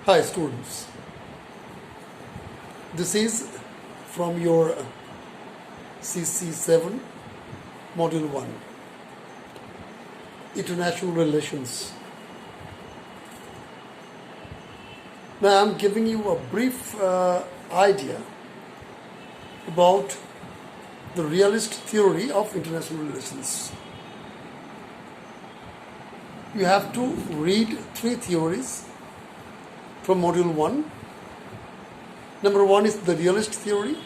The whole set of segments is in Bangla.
Hi students, this is from your CC7 Module 1 International Relations. Now I am giving you a brief idea about the realist theory of international relations. You have to read three theories from Module 1. Number 1 is the realist theory.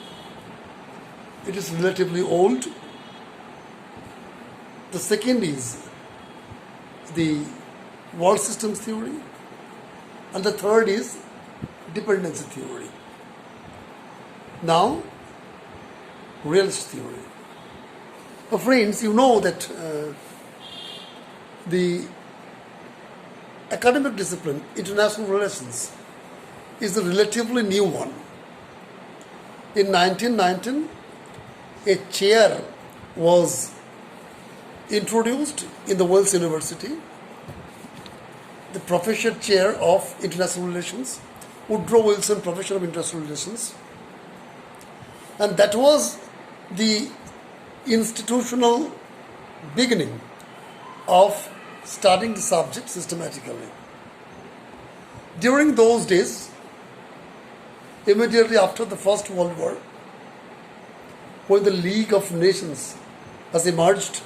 It is relatively old. The second is the world systems theory. And the third is dependency theory. Now, realist theory. Friends, you know that the academic discipline, international relations, is a relatively new one. In 1919, a chair was introduced in the Wales University, the Professor Chair of International Relations, Woodrow Wilson Professor of International Relations, and that was the institutional beginning of studying the subject systematically. During those days, immediately after the First World War, when the League of Nations has emerged,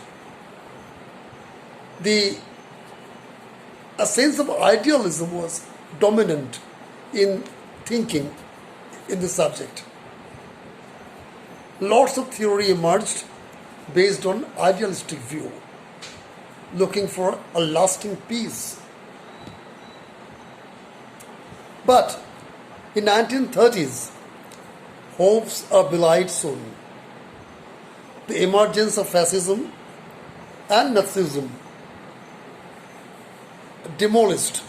a sense of idealism was dominant in thinking in the subject. Lots of theory emerged based on idealistic view, looking for a lasting peace. But in 1930s, hopes are belied soon. The emergence of fascism and Nazism demolished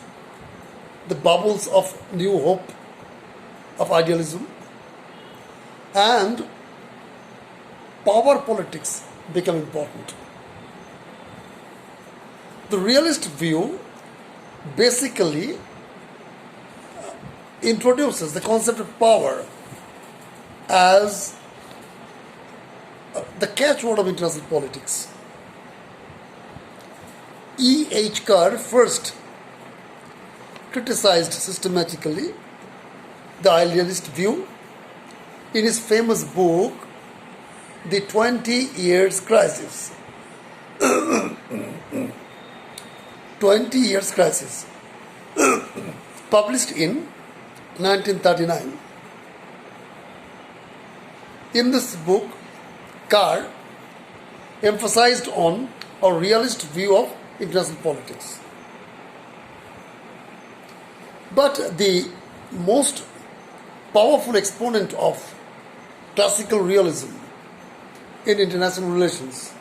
the bubbles of new hope, of idealism, and power politics became important. The realist view basically introduces the concept of power as the catchword of international politics. E. H. Carr first criticized systematically the idealist view in his famous book, The 20 Years Crisis. 20 Years Crisis, published in 1939. In this book, Carr emphasized on a realist view of international politics. But the most powerful exponent of classical realism in international relations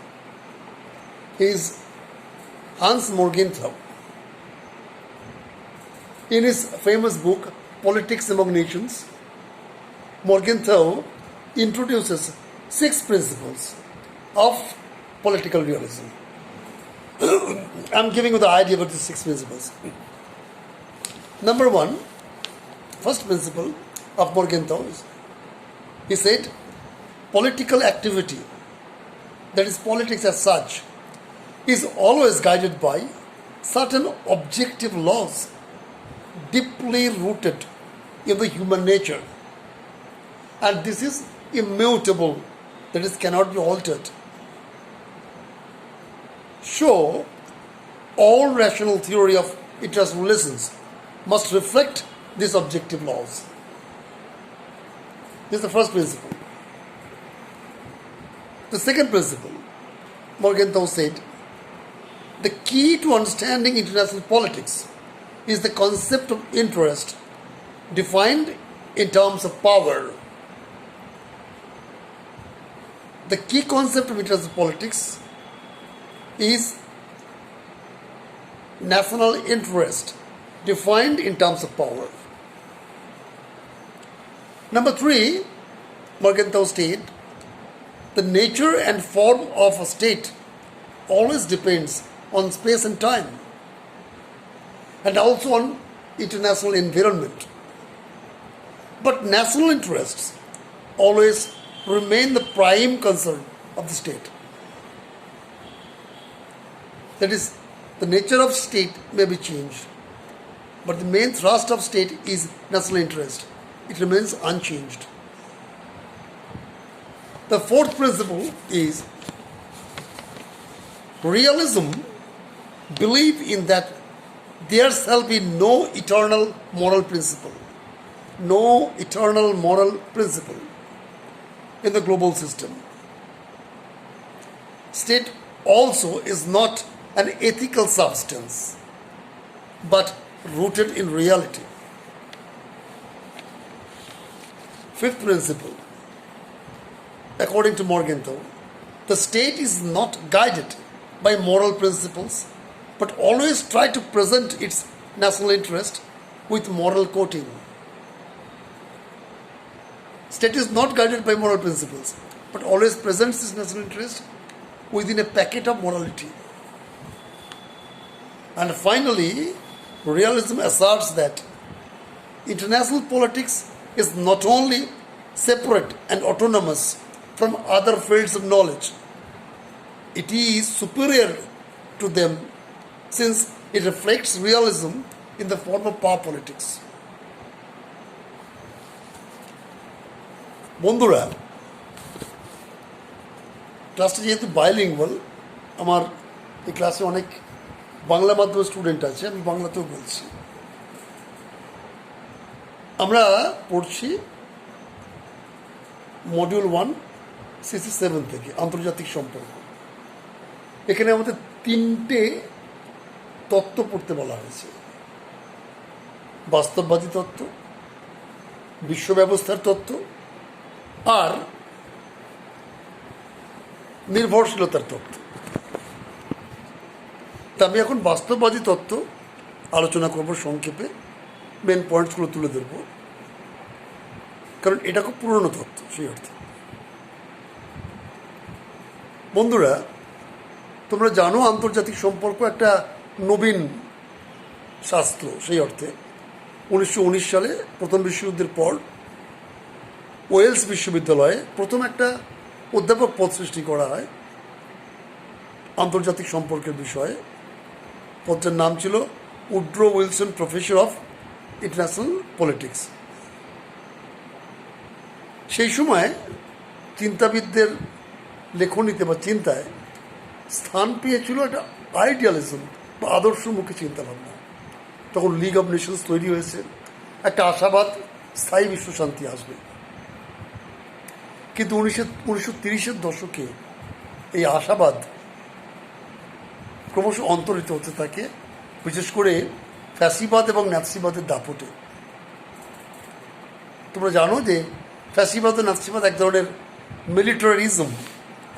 is Hans Morgenthau. In his famous book, Politics Among Nations, Morgenthau introduces 6 principles of political realism. I'm giving you the idea about these 6 principles. Number 1, first principle of Morgenthau is, he said, political activity, that is politics as such, is always guided by certain objective laws deeply rooted in the human nature, and this is immutable, that is cannot be altered. So all rational theory of international relations must reflect these objective laws. This is the first principle. The second principle, Morgenthau said, the key to understanding international politics is the concept of interest defined in terms of power. The key concept of international politics is national interest defined in terms of power. Number 3, Morgenthau stated, the nature and form of a state always depends on space and time, and also on international environment. But national interests always remain the prime concern of the state. That is, the nature of state may be changed, but the main thrust of state is national interest. It remains unchanged. The fourth principle is realism believe in that there shall be no eternal moral principle. No eternal moral principle in the global system. State also is not an ethical substance, but rooted in reality. Fifth principle, according to Morgenthau, the state is not guided by moral principles, but always try to present its national interest with moral coating. State is not guided by moral principles, but always presents its national interest within a packet of morality. And finally, realism asserts that international politics is not only separate and autonomous from other fields of knowledge, it is superior to them since it reflects realism in the form of power politics. বন্ধুরা, ক্লাসটা যেহেতু বাইলিঙ্গুয়াল, আমার এই ক্লাসে অনেক বাংলা মাধ্যমের স্টুডেন্ট আছে, আমি বাংলাতেও বলছি। আমরা পড়ছি মডিউল 1 CC 7 থেকে আন্তর্জাতিক সম্পর্ক। এখানে আমাদের 3টে তত্ত্ব পড়তে বলা হয়েছে: বাস্তববাদী তত্ত্ব, বিশ্ব ব্যবস্থার তত্ত্ব আর নির্ভরশীলতার তত্ত্ব। তা আমি এখন বাস্তববাদী তত্ত্ব আলোচনা করব সংক্ষেপে, মেন পয়েন্টসগুলো তুলে ধরব, কারণ এটা খুব পুরনো তত্ত্ব সেই অর্থে। বন্ধুরা, তোমরা জানো আন্তর্জাতিক সম্পর্ক একটা নবীন শাস্ত্র সেই অর্থে। 1919 সালে প্রথম বিশ্বযুদ্ধের পর ওয়েলস বিশ্ববিদ্যালয়ে প্রথম একটা অধ্যাপক পদ সৃষ্টি করা হয় আন্তর্জাতিক সম্পর্কের বিষয়ে। পদটার নাম ছিল Woodrow Wilson professor of international politics. সেই সময় চিন্তাবিদদের লেখনীতে বা চিন্তায় স্থান পেয়েছিল একটা আইডিয়ালিজম বা আদর্শমুখী চিন্তাভাবনা। তখন লিগ অফ নেশনস তৈরি হয়েছে, একটা আশাবাদ স্থায়ী বিশ্বশান্তি আসবে। কিন্তু 1930-এর দশকে এই আশাবাদ ক্রমশ অন্তরিত হতে থাকে, বিশেষ করে ফ্যাসিবাদ এবং ন্যাৎসিবাদের দাপটে। তোমরা জানো যে ফ্যাসিবাদ ও ন্যাৎসিবাদ এক ধরনের মিলিটারিজম,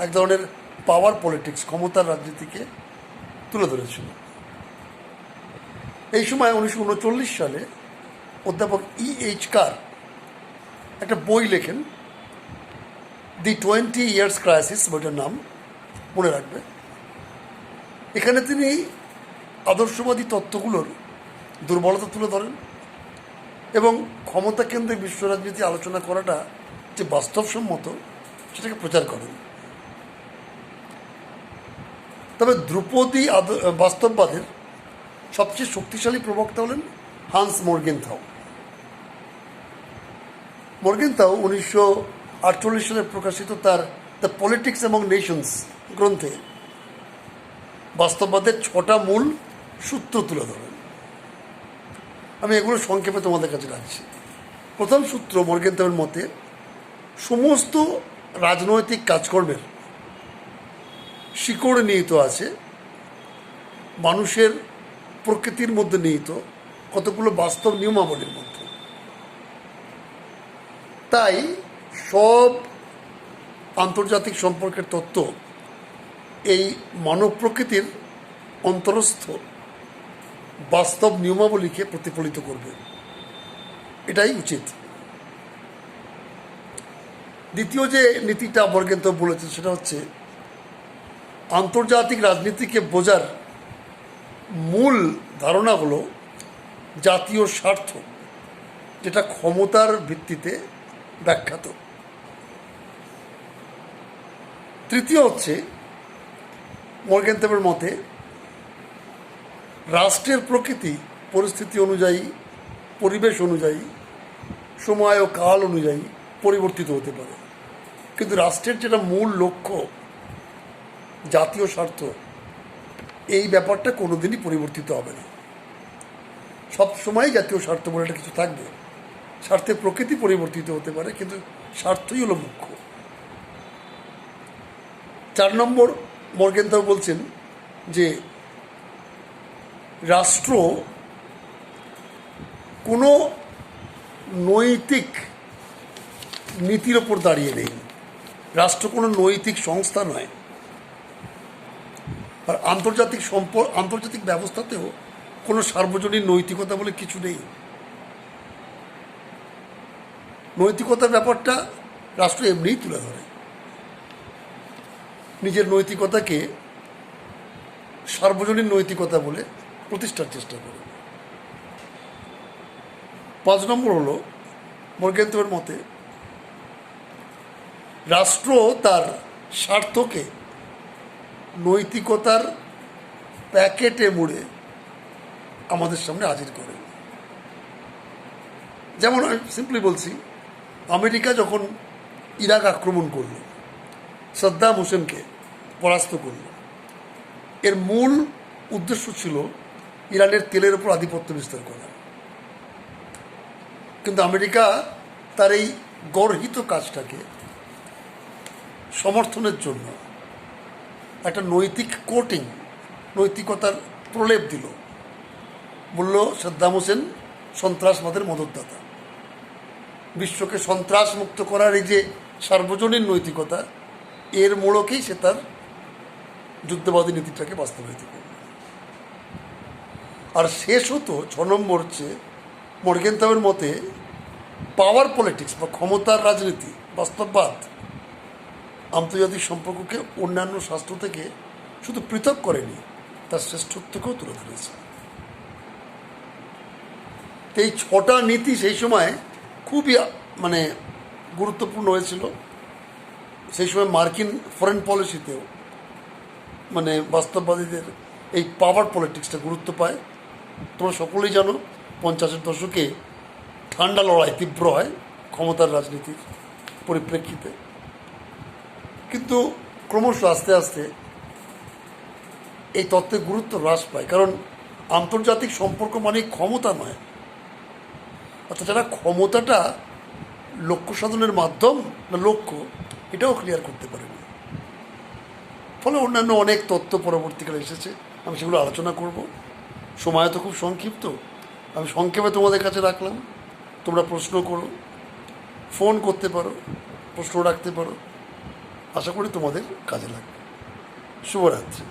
এক ধরনের পাওয়ার পলিটিক্স, ক্ষমতার রাজনীতিকে তুলে ধরেছিল। এই সময় 1939 সালে অধ্যাপক E.H. কার একটা বই লেখেন, দি 20 Years Crisis, বইটার নাম মনে রাখবে। এখানে তিনি আদর্শবাদী তত্ত্বগুলোর দুর্বলতা তুলে ধরেন এবং ক্ষমতা কেন্দ্রিক বিশ্ব রাজনীতি আলোচনা করাটা যে বাস্তবসম্মত সেটাকে প্রচার করেন। তবে ধ্রুপদী বাস্তববাদের সবচেয়ে শক্তিশালী প্রবক্তা হলেন হান্স মর্গেনথাউ। মর্গেনথাউ 1948 সালে প্রকাশিত তার দ্য পলিটিক্স অ্যামং নেশনস গ্রন্থে বাস্তববাদের 6টা মূল সূত্র তুলে ধরেন। আমি এগুলো সংক্ষেপে তোমাদের কাছে রাখছি। প্রথম সূত্র মর্গেনথাউয়ের মতে, সমস্ত রাজনৈতিক কাজকর্মের শিকড়ে নিহিত আছে মানুষের প্রকৃতির মধ্যে নিহিত কতগুলো বাস্তব নিয়মাবলীর মধ্যে। তাই সব আন্তর্জাতিক সম্পর্কের তত্ত্ব এই মানব প্রকৃতির অন্তরস্থ বাস্তব নিয়মাবলীকে প্রতিফলিত করবে, এটাই উচিত। দ্বিতীয় যে নীতিটা মর্গেনথাউ বলেছে সেটা হচ্ছে আন্তর্জাতিক রাজনীতিকে বোঝার মূল ধারণা হলো জাতীয় স্বার্থ, যেটা ক্ষমতার ভিত্তিতে ব্যাখ্যাত। তৃতীয় হচ্ছে মর্গেনথ্যাপের মতে রাষ্ট্রের প্রকৃতি পরিস্থিতি অনুযায়ী, পরিবেশ অনুযায়ী, সময় ও কাল অনুযায়ী পরিবর্তিত হতে পারে, কিন্তু রাষ্ট্রের যেটা মূল লক্ষ্য জাতীয় স্বার্থ, এই ব্যাপারটা কোনোদিনই পরিবর্তিত হবে না। সবসময় জাতীয় স্বার্থ বলে একটা কিছু থাকবে। স্বার্থের প্রকৃতি পরিবর্তিত হতে পারে, কিন্তু স্বার্থই হলো মুখ্য। 4 নম্বর, মর্গেনথ্যাপ বলছেন যে রাষ্ট্র কোনো নৈতিক নীতির ওপর দাঁড়িয়ে নেই। রাষ্ট্র কোনো নৈতিক সংস্থা নয়। আর আন্তর্জাতিক ব্যবস্থাতেও কোনো সার্বজনীন নৈতিকতা বলে কিছু নেই। নৈতিকতার ব্যাপারটা রাষ্ট্র এমনিই তুলে ধরে, নিজের নৈতিকতাকে সার্বজনীন নৈতিকতা বলে প্রতিষ্ঠার চেষ্টা করে। 5 নম্বর হলো মর্গেনথ্যাপের মতে রাষ্ট্র তার স্বার্থকে নৈতিকতার প্যাকেটে মুড়ে আমাদের সামনে হাজির করে। যেমন আমি সিম্পলি বলছি, আমেরিকা যখন ইরাক আক্রমণ করল, সাদ্দাম হোসেনকে পরাস্ত করল, এর মূল উদ্দেশ্য ছিল ইরানের তেলের উপর আধিপত্য বিস্তার করা। কিন্তু আমেরিকা তার এই গর্হিত কাজটাকে সমর্থনের জন্য একটা নৈতিক কোটিং, নৈতিকতার প্রলেপ দিল। বলল সাদ্দাম হোসেন সন্ত্রাসবাদের মদতদাতা। বিশ্বকে সন্ত্রাস মুক্ত করার এই যে সার্বজনীন নৈতিকতা, এর মোড়কেই সে তার যুদ্ধবাদী নীতিটাকে বাস্তবায়িত করল। আর শেষ হতো 6 নম্বর হচ্ছে মর্গেনথ্যাপের মতে পাওয়ার পলিটিক্স বা ক্ষমতার রাজনীতি, বাস্তববাদ আন্তর্জাতিক সম্পর্ককে অন্যান্য শাস্ত্র থেকে শুধু পৃথক করেনি, তার শ্রেষ্ঠত্বকেও তুলে ধরেছে। এই 6টা নীতি সেই সময় খুবই গুরুত্বপূর্ণ হয়েছিল। সেই সময় মার্কিন ফরেন পলিসিতেও বাস্তববাদীদের এই পাওয়ার পলিটিক্সটা গুরুত্ব পায়। তোমরা সকলেই জানো 50-এর দশকে ঠান্ডা লড়াই তীব্র হয় ক্ষমতার রাজনীতির পরিপ্রেক্ষিতে। কিন্তু ক্রমশ আস্তে আস্তে এই তত্ত্বের গুরুত্ব হ্রাস পায়, কারণ আন্তর্জাতিক সম্পর্ক মানে ক্ষমতা নয়, অর্থাৎ যারা ক্ষমতাটা লক্ষ্য সাধনের মাধ্যম না লক্ষ্য, এটাও ক্লিয়ার করতে পারেনি। ফলে অন্যান্য অনেক তত্ত্ব পরবর্তীকালে এসেছে, আমি সেগুলো আলোচনা করব। সময় তো খুব সংক্ষিপ্ত, আমি সংক্ষেপে তোমাদের কাছে রাখলাম। তোমরা প্রশ্ন করো, ফোন করতে পারো, প্রশ্ন রাখতে পারো। আশা করি তোমাদের কাজে লাগবে। শুভরাত্রি।